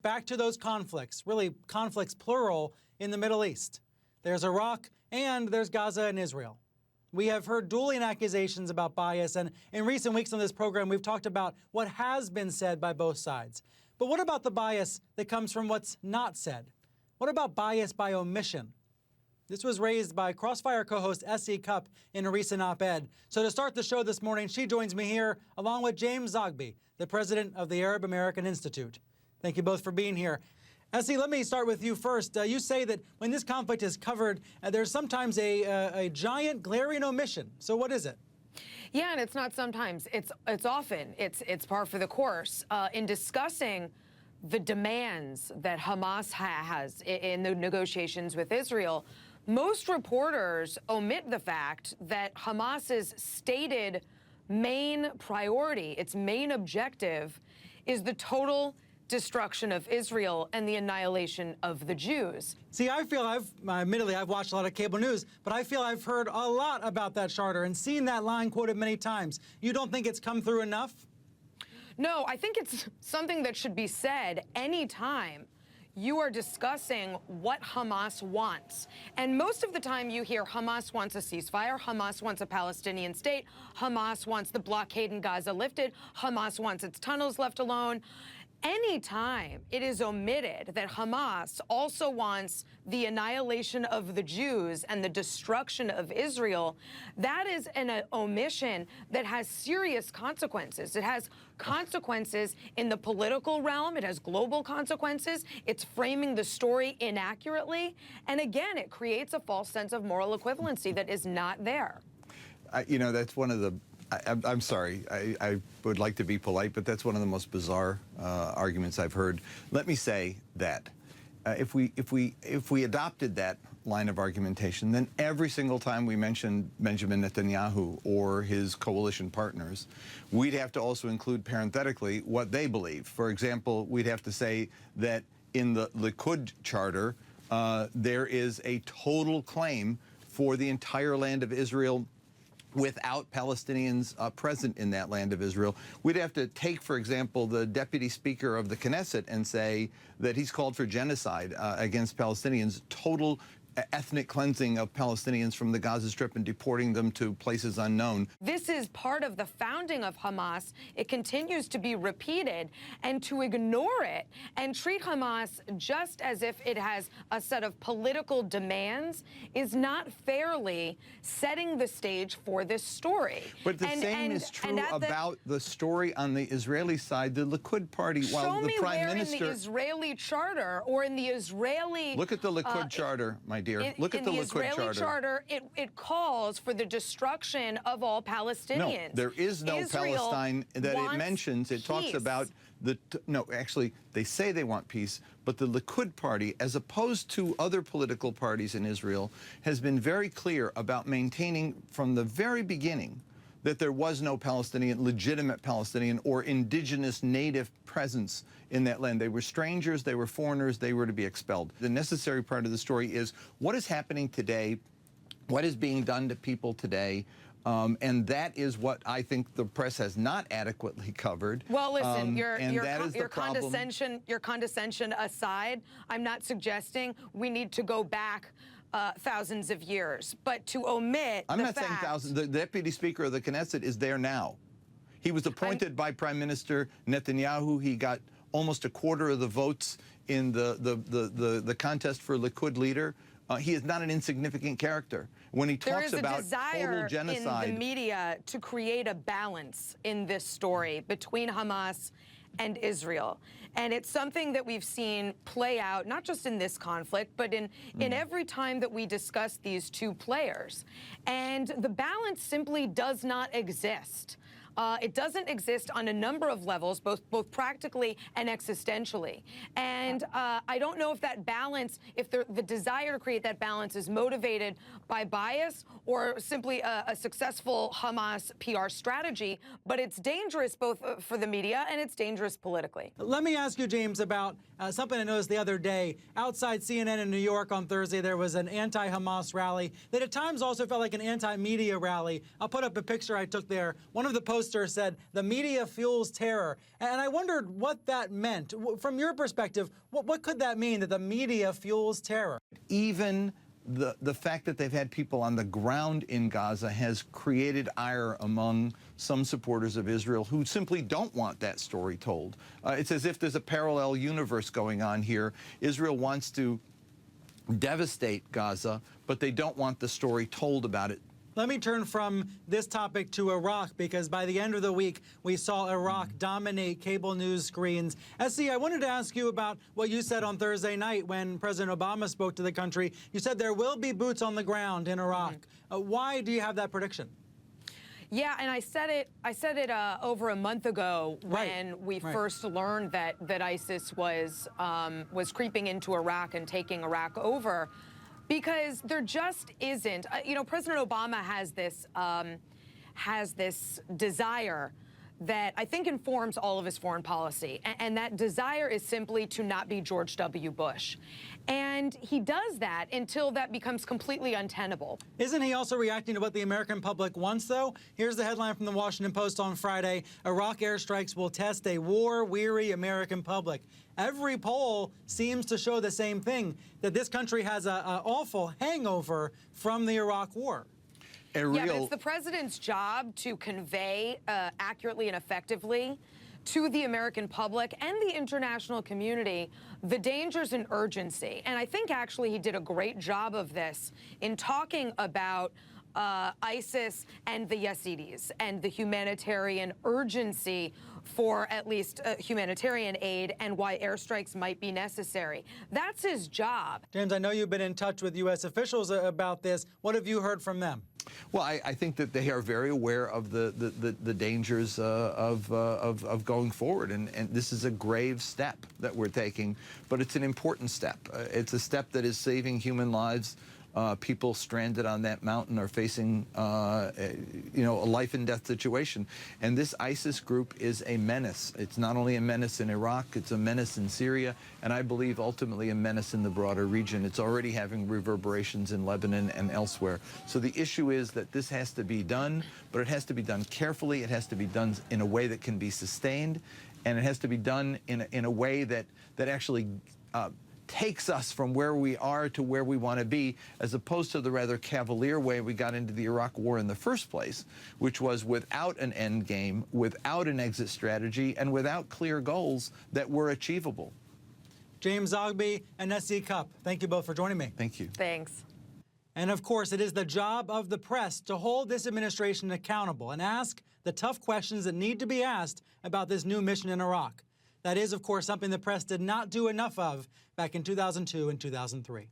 Back to those conflicts, really conflicts plural, in the Middle East. There's Iraq and there's Gaza and Israel. We have heard dueling accusations about bias, and in recent weeks on this program, we've talked about what has been said by both sides. But what about the bias that comes from what's not said? What about bias by omission? This was raised by Crossfire co-host S.E. Cupp in a recent op-ed. So to start the show this morning, she joins me here along with James Zogby, the president of the Arab American Institute. Thank you both for being here. S.E., let me start with you first. You say that when this conflict is covered, there's sometimes a giant glaring omission. So what is it? Yeah, and it's not sometimes. It's often. It's par for the course. In discussing the demands that Hamas has in the negotiations with Israel, most reporters omit the fact that Hamas's stated main priority, its main objective, is the total destruction of Israel and the annihilation of the Jews. See, I feel admittedly, I've watched a lot of cable news, but I feel I've heard a lot about that charter and seen that line quoted many times. You don't think it's come through enough? No, I think it's something that should be said anytime you are discussing what Hamas wants. And most of the time you hear Hamas wants a ceasefire, Hamas wants a Palestinian state, Hamas wants the blockade in Gaza lifted, Hamas wants its tunnels left alone. Anytime it is omitted that Hamas also wants the annihilation of the Jews and the destruction of Israel, that is an omission that has serious consequences. It has consequences in the political realm. It has global consequences. It's framing the story inaccurately. And again, it creates a false sense of moral equivalency that is not there. You know, that's one of the I'm sorry, I would like to be polite, but that's one of the most bizarre arguments I've heard. Let me say that if we adopted that line of argumentation, then every single time we mention Benjamin Netanyahu or his coalition partners, we'd have to also include parenthetically what they believe. For example, we'd have to say that in the Likud charter, there is a total claim for the entire land of Israel without Palestinians present in that land of Israel. We'd have to take, for example, the deputy speaker of the Knesset and say that he's called for genocide against Palestinians, total ethnic cleansing of Palestinians from the Gaza Strip and deporting them to places unknown. This is part of the founding of Hamas. It continues to be repeated, and to ignore it and treat Hamas just as if it has a set of political demands is not fairly setting the stage for this story. But the same is true about the story on the Israeli side. The Likud party, while the prime minister... in the Israeli charter or in the Israeli... Look at the Likud charter, my dear. Look at the Likud charter. In the Israeli charter, it calls for the destruction of all Palestinians. No, there is no Palestine that it mentions. It talks about the... No, actually, they say they want peace, but the Likud party, as opposed to other political parties in Israel, has been very clear about maintaining from the very beginning that there was no Palestinian, legitimate Palestinian or indigenous native presence in that land. They were strangers, they were foreigners, they were to be expelled. The necessary part of the story is what is happening today, what is being done to people today, and that is what I think the press has not adequately covered. Well, listen, your condescension aside, I'm not suggesting we need to go back thousands of years, but to omit I'm not saying thousands. The deputy speaker of the Knesset is there now. He was appointed by Prime Minister Netanyahu. He got almost a quarter of the votes in the contest for Likud leader. He is not an insignificant character. When he talks about total genocide... There is a desire in the media to create a balance in this story between Hamas and Israel. And it's something that we've seen play out, not just in this conflict, but in every time that we discuss these two players. And the balance simply does not exist. It doesn't exist on a number of levels, both practically and existentially. And I don't know if that balance, if the desire to create that balance is motivated by bias or simply a successful Hamas PR strategy, but it's dangerous both for the media and it's dangerous politically. Let me ask you, James, about something I noticed the other day. Outside CNN in New York on Thursday, there was an anti-Hamas rally that at times also felt like an anti-media rally. I'll put up a picture I took there. One of the posts poster said, "The media fuels terror." And I wondered what that meant. From your perspective, what could that mean, that the media fuels terror? Even the fact that they've had people on the ground in Gaza has created ire among some supporters of Israel who simply don't want that story told. It's as if there's a parallel universe going on here. Israel wants to devastate Gaza, but they don't want the story told about it. Let me turn from this topic to Iraq, because by the end of the week, we saw Iraq dominate cable news screens. SC, I wanted to ask you about what you said on Thursday night when President Obama spoke to the country. You said there will be boots on the ground in Iraq. Why do you have that prediction? Yeah, and I said it over a month ago when we first learned that ISIS was creeping into Iraq and taking Iraq over. Because there just isn't, you know, President Obama has this desire that I think informs all of his foreign policy. And that desire is simply to not be George W. Bush. And he does that until that becomes completely untenable. Isn't he also reacting to what the American public wants, though? Here's the headline from the Washington Post on Friday: Iraq airstrikes will test a war-weary American public. Every poll seems to show the same thing, that this country has an awful hangover from the Iraq war. Yeah, but it's the president's job to convey accurately and effectively to the American public and the international community the dangers and urgency. And I think actually he did a great job of this in talking about ISIS and the Yazidis and the humanitarian urgency for at least humanitarian aid and why airstrikes might be necessary. That's his job. James, I know you've been in touch with U.S. officials about this. What have you heard from them? Well, I think that they are very aware of the dangers of going forward, and this is a grave step that we're taking, but it's an important step. It's a step that is saving human lives. People stranded on that mountain are facing, you know, a life and death situation. And this ISIS group is a menace. It's not only a menace in Iraq, it's a menace in Syria, and I believe ultimately a menace in the broader region. It's already having reverberations in Lebanon and elsewhere. So the issue is that this has to be done, but it has to be done carefully. It has to be done in a way that can be sustained, and it has to be done in a way that actually takes us from where we are to where we want to be, as opposed to the rather cavalier way we got into the Iraq war in the first place, which was without an end game, without an exit strategy, and without clear goals that were achievable. James Zogby and SC Cupp, thank you both for joining me. Thank you. Thanks. And of course, it is the job of the press to hold this administration accountable and ask the tough questions that need to be asked about this new mission in Iraq. That is, of course, something the press did not do enough of back in 2002 and 2003.